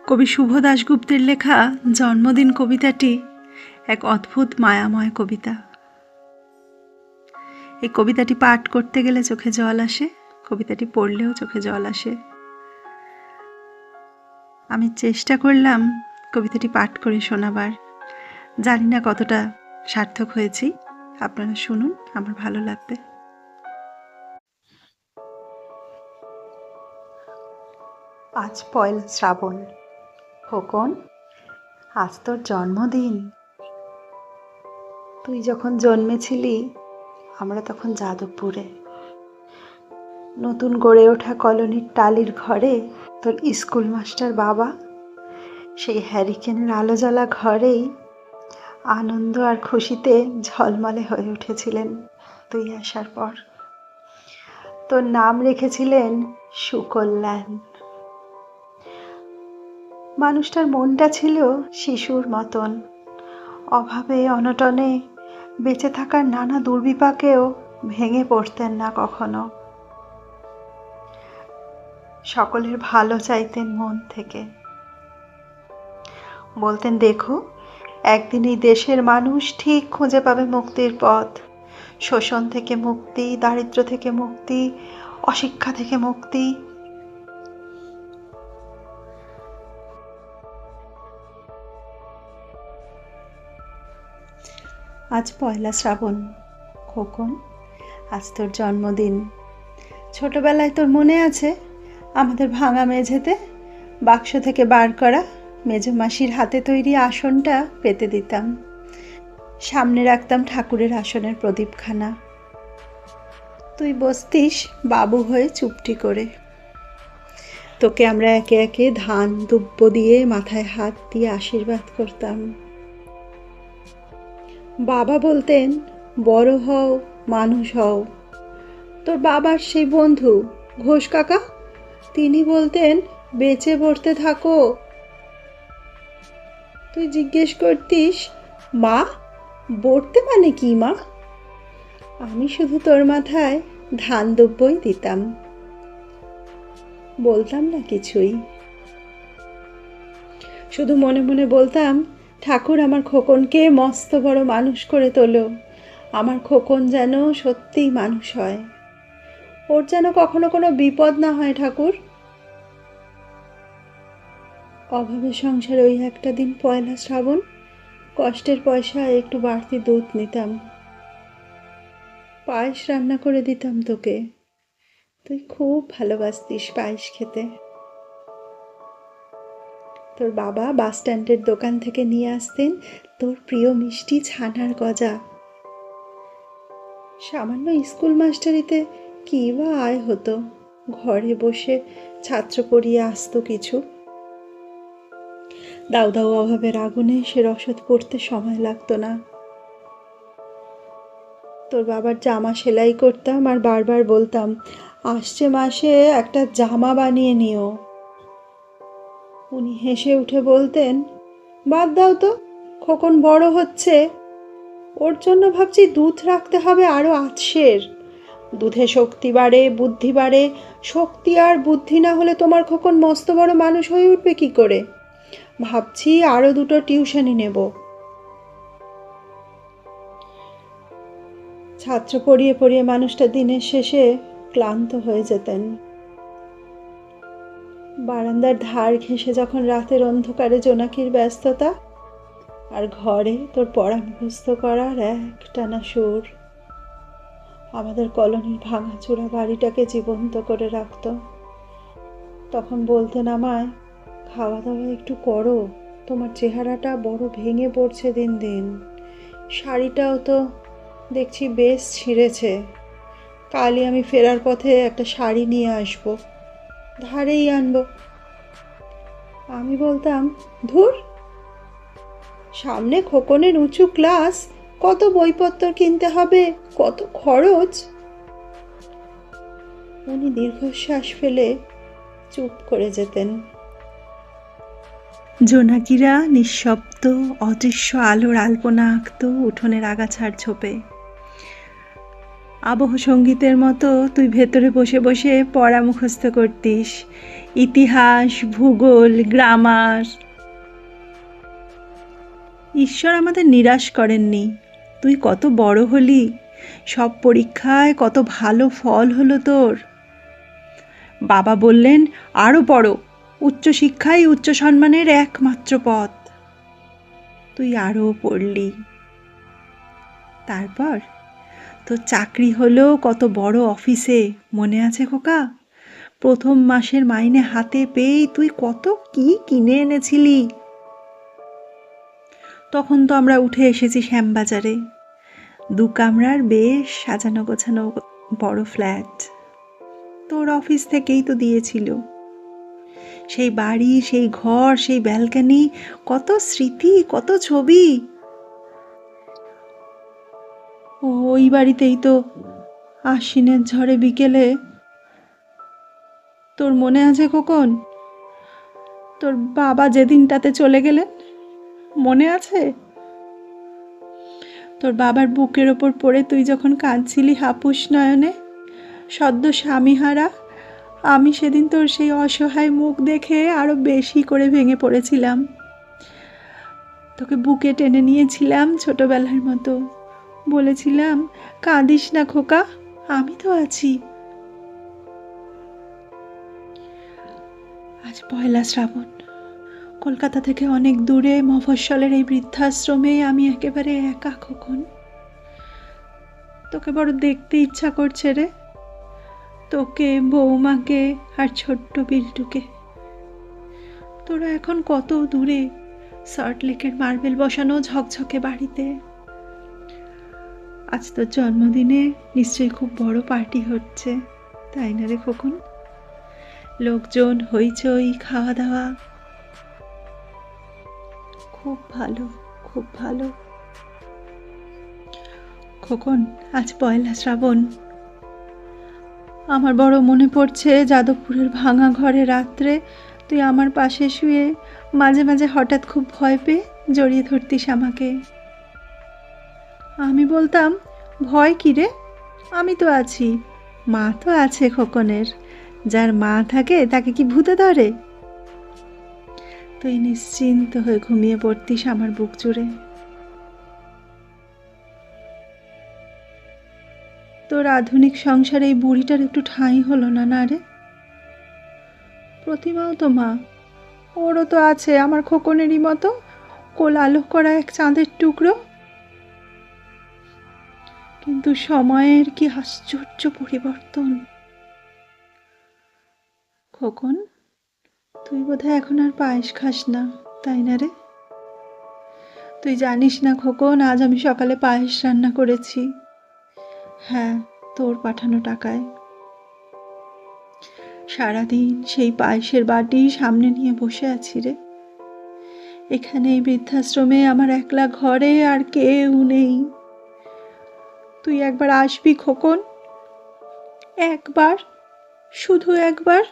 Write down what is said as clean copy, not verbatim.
কবি শুভ দাশগুপ্তের লেখা জন্মদিন কবিতাটি এক অদ্ভুত মায়াময় কবিতা। এই কবিতাটি পাঠ করতে গেলে চোখে জল আসে, কবিতাটি পড়লেও চোখে জল আসে। আমি চেষ্টা করলাম কবিতাটি পাঠ করে শোনাবার, জানি না কতটা সার্থক হয়েছি। আপনারা শুনুন, আমার ভালো লাগবে। আজ পয়লা শ্রাবণ। খোকন, আজ তোর জন্মদিন। তুই যখন জন্মেছিলি আমরা তখন যাদবপুরে, নতুন গড়ে ওঠা কলোনির টালির ঘরে তোর স্কুল মাস্টার বাবা সেই হ্যারিকেনের আলো জ্বালা ঘরেই আনন্দ আর খুশিতে ঝলমলে হয়ে উঠেছিলেন। তুই আসার পর তোর নাম রেখেছিলেন সুকল্যাণ। মানুষটার মনটা ছিল শিশুর মতন, অভাবে অনটনে বেঁচে থাকার নানা দুর্বিপাকেও ভেঙে পড়তেন না কখনো। সকলের ভালো চাইতেন মন থেকে। বলতেন, দেখো একদিন এই দেশের মানুষ ঠিক খুঁজে পাবে মুক্তির পথ, শোষণ থেকে মুক্তি, দারিদ্র্য থেকে মুক্তি, অশিক্ষা থেকে মুক্তি। আজ পয়লা শ্রাবণ। খোকন, আজ তোর জন্মদিন। ছোটবেলায় তোর মনে আছে আমাদের ভাঙা মেঝেতে বাক্স থেকে বার করা মেজো মাসির হাতে তৈরি আসনটা পেতে দিতাম, সামনে রাখতাম ঠাকুরের আসনের প্রদীপখানা। তুই বসতিস বাবু হয়ে চুপটি করে। তোকে আমরা একে একে ধান দুব্য দিয়ে মাথায় হাত দিয়ে আশীর্বাদ করতাম। বাবা বলতেন, বড় হও, মানুষ হও। তোর বাবার সেই বন্ধু ঘোষ কাকা, তিনি বলতেন, বেঁচে পড়তে থাকো। তুই জিজ্ঞেস করতিস, মা বড়তে মানে কি মা? আমি শুধু তোর মাথায় ধান দুব্বই দিতাম, বলতাম না কিছুই। শুধু মনে মনে বলতাম, ঠাকুর আমার খোকনকে মস্ত বড় মানুষ করে তোলো, আমার খোকন যেন সত্যিই মানুষ হয়, ওর যেন কখনো কোনো বিপদ না হয় ঠাকুর। অভাবের সংসারে ওই একটা দিন পয়লা শ্রাবণ কষ্টের পয়সায় একটু বাড়তি দুধ নিতাম, পায়েস রান্না করে দিতাম তোকে। তুই খুব ভালোবাসতিস পায়েস খেতে। তোর বাবা বাস স্ট্যান্ডের দোকান থেকে নিয়ে আসতেন তোর প্রিয় মিষ্টি ছানার গজা। সামান্য স্কুল মাস্টারিতে কি বা আয় হতো, ঘরে বসে ছাত্র পড়িয়ে আসতো কিছু। দাউ দাউ অভাবের আগুনে সে রসদ পড়তে সময় লাগতো না। তোর বাবার জামা সেলাই করতাম আর বারবার বলতাম, আসছে মাসে একটা জামা বানিয়ে নিও। উনি হেসে উঠে বলতেন, বাদ দাও তো, খোকন বড় হচ্ছে, ওর জন্য ভাবছি দুধ রাখতে হবে আরো আতসের। দুধে শক্তি বাড়ে, বুদ্ধি বাড়ে। শক্তি আর বুদ্ধি না হলে তোমার খোকন মস্ত বড় মানুষ হয়ে উঠবে কি করে? ভাবছি আরো দুটো টিউশনি নেব। ছাত্র পড়িয়ে পড়িয়ে মানুষটা দিনের শেষে ক্লান্ত হয়ে যেতেন। বারান্দার ধার ঘেঁষে যখন রাতের অন্ধকারে জোনাকির ব্যস্ততা, আর ঘরে তোর পড়া মুখস্থ করার একটানা সুর আমাদের কলোনির ভাঙাচোরা বাড়িটাকে জীবন্ত করে রাখত। তখন বলতেন আমায়, খাওয়া দাওয়া একটু করো, তোমার চেহারাটা বড় ভেঙে পড়ছে দিন দিন। শাড়িটাও তো দেখছি বেশ ছিঁড়েছে, কালই আমি ফেরার পথে একটা শাড়ি নিয়ে আসবো, ধারেই আনবো। আমি বলতাম, ধুর, সামনে খোকনের উঁচু ক্লাস, কত বইপত্র কিনতে হবে, কত খরচ। উনি দীর্ঘশ্বাস ফেলে চুপ করে যেতেন। জোনাকিরা নিঃশব্দ অদৃশ্য আলোর আলপনা আঁকত উঠোনের আগাছার ছোপে। আবহ সঙ্গীতের মতো তুই ভেতরে বসে বসে পড়া মুখস্থ করতিস, ইতিহাস, ভূগোল, গ্রামার। ঈশ্বর আমাদের নিরাশ করেননি। তুই কত বড় হলি, সব পরীক্ষায় কত ভালো ফল হলো তোর। বাবা বললেন, আরও পড়ো, উচ্চশিক্ষাই উচ্চ সম্মানের একমাত্র পথ। তুই আরও পড়লি। তারপর তোর চাকরি হলো কত বড় অফিসে, মনে আছে খোকা? প্রথম মাসের মাইনে হাতে পেয়েই তুই কত কি কিনে এনেছিলি। তখন তো আমরা উঠে এসেছি শ্যামবাজারে, 2 কামরার বেশ সাজানো গোছানো বড় ফ্ল্যাট। তোর অফিস থেকেই তো দিয়েছিল। সেই বাড়ি, সেই ঘর, সেই ব্যালকনি, কত স্মৃতি, কত ছবি। ওই বাড়িতেই তো আশ্বিনের ঝড়ে বিকেলে, তোর মনে আছে খোকন, তোর বাবা যেদিনটাতে চলে গেলেন, মনে আছে? তোর বাবার বুকের ওপর পড়ে তুই যখন কাঁদছিলি হাপুস নয়নে, সদ্য স্বামীহারা, আমি সেদিন তোর সেই অসহায় মুখ দেখে আরো বেশি করে ভেঙে পড়েছিলাম। তোকে বুকে টেনে নিয়েছিলাম ছোটবেলার মতো, বলেছিলাম, কাঁদিস না খোকা, আমি তো আছি। আজ 1 শ্রাবণ, কলকাতা থেকে অনেক দূরে মফস্বলের এই বৃদ্ধাশ্রমে আমি একেবারে একা খোকন। তোকে বড় দেখতে ইচ্ছা করছে রে, তোকে, বৌমাকে আর ছোট্ট বিল্টুকে। তোরা এখন কত দূরে, সল্টলেকের মার্বেল বসানো ঝকঝকে বাড়িতে। আজ তোর জন্মদিনে নিশ্চয়ই খুব বড় পার্টি হচ্ছে, তাই না রে খোকন? লোকজন, হইচই, খাওয়া দাওয়া। খুব ভালো, খুব ভালো। খোকন, আজ 1 শ্রাবণ। আমার বড় মনে পড়ছে যাদবপুরের ভাঙা ঘরে রাত্রে তুই আমার পাশে শুয়ে মাঝে মাঝে হঠাৎ খুব ভয় পেয়ে জড়িয়ে ধরতিস আমাকে। আমি বলতাম, ভয় কি রে, আমি তো আছি, মা তো আছে খোকনের, যার মা থাকে তাকে কি ভূতে ধরে? তুই নিশ্চিন্ত হয়ে ঘুমিয়ে পড়তিস আমার বুক জুড়ে। তোর আধুনিক সংসারে এই বুড়িটার একটু ঠাঁই হলো না, না রে? প্রতিমাও তো মা, ওরও তো আছে আমার খোকনেরই মতো কোল আলো করা এক চাঁদের টুকরো। কিন্তু সময়ের কি আশ্চর্য পরিবর্তন। খোকন, তুই বোধহয় এখন আর পায়েস খাস না, তাই না রে? তুই জানিস না খোকন, আজ আমি সকালে পায়েস রান্না করেছি। হ্যাঁ, তোর পাঠানো টাকায়। সারাদিন সেই পায়েসের বাটি সামনে নিয়ে বসে আছি রে। এখানে এই বৃদ্ধাশ্রমে আমার একলা ঘরে আর কেউ নেই। তুই একবার আসবি খোকন, একবার, শুধু একবার।